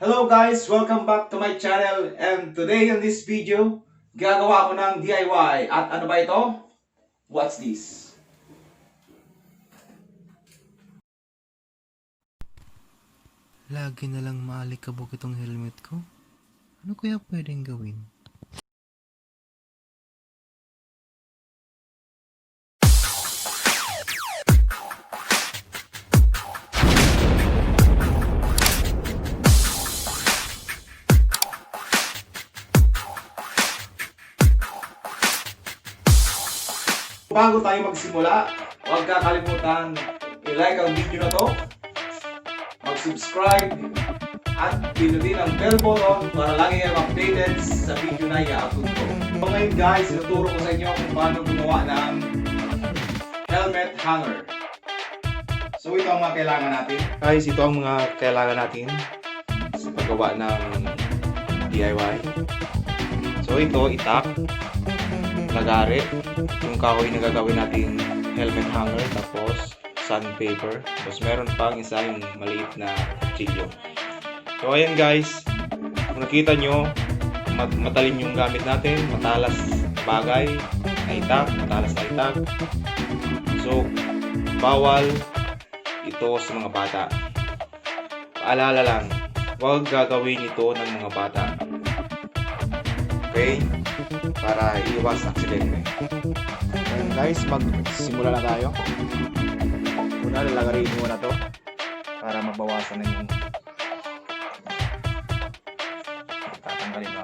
Hello guys! Welcome back to my channel, and today in this video, gagawa ko ng DIY. At ano ba ito? What's this? Lagi na lang maalikabok itong helmet ko. Ano kaya pwedeng gawin? Bago tayo magsimula, huwag kakalimutan i-like ang video na to, mag-subscribe, at pinutin ang bell button para lagi kayong updated sa video na i-upload ko. So ngayon guys, ituturo ko sa inyo kung paano gumawa ng helmet hanger. So ito ang mga kailangan natin. Guys, ito ang mga kailangan natin sa paggawa ng DIY. So ito, itak, lagari, yung kahoy na gagawin nating helmet hanger, tapos sandpaper, tapos meron pang isa yung maliit na kutsilyo. So ayan guys, kung nakita nyo, matalim yung gamit natin, matalas bagay na itak, matalas na itak. So bawal ito sa mga bata. Paalala lang, huwag gagawin ito ng mga bata. Okay? Para iwas aksidente. Ayan guys, magsimula na tayo. Una, lalagarin muna to para mabawasan na yung tatanggalin na.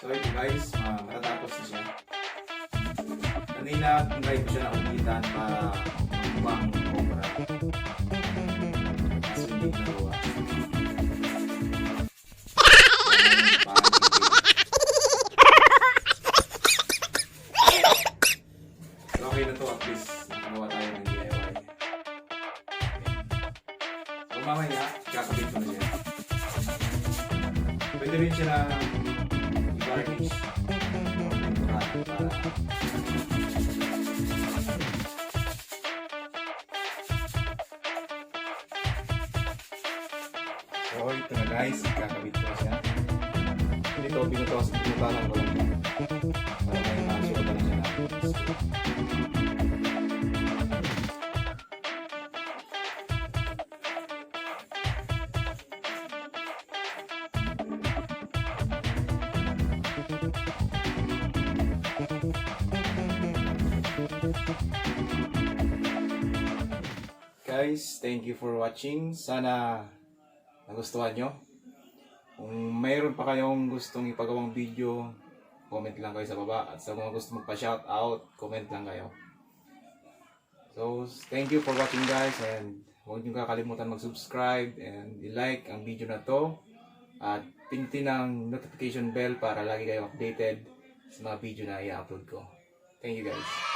So ito guys, matatapos na siya. Kanina, try ko siya na ulitan para upang cobra. Kaso hindi nagawa. So okay na to, at least nakagawa tayo ng D.I.Y. So mamaya, kakabit ko na siya. Pwede rin siya na varnish para so ito na guys, kakabit ko na siya. Dito binutalan ko lang siya para may masyado na siya na guys, thank you for watching. Sana nagustuhan nyo. Kung mayroon pa kayong gustong ipagawang video, comment lang kayo sa baba. At sa mga gusto magpa-shoutout, comment lang kayo. So, thank you for watching guys. And huwag nyo kakalimutan mag-subscribe and i-like ang video na to. At pindutin ang notification bell para lagi kayo updated sa mga video na i-upload ko. Thank you guys.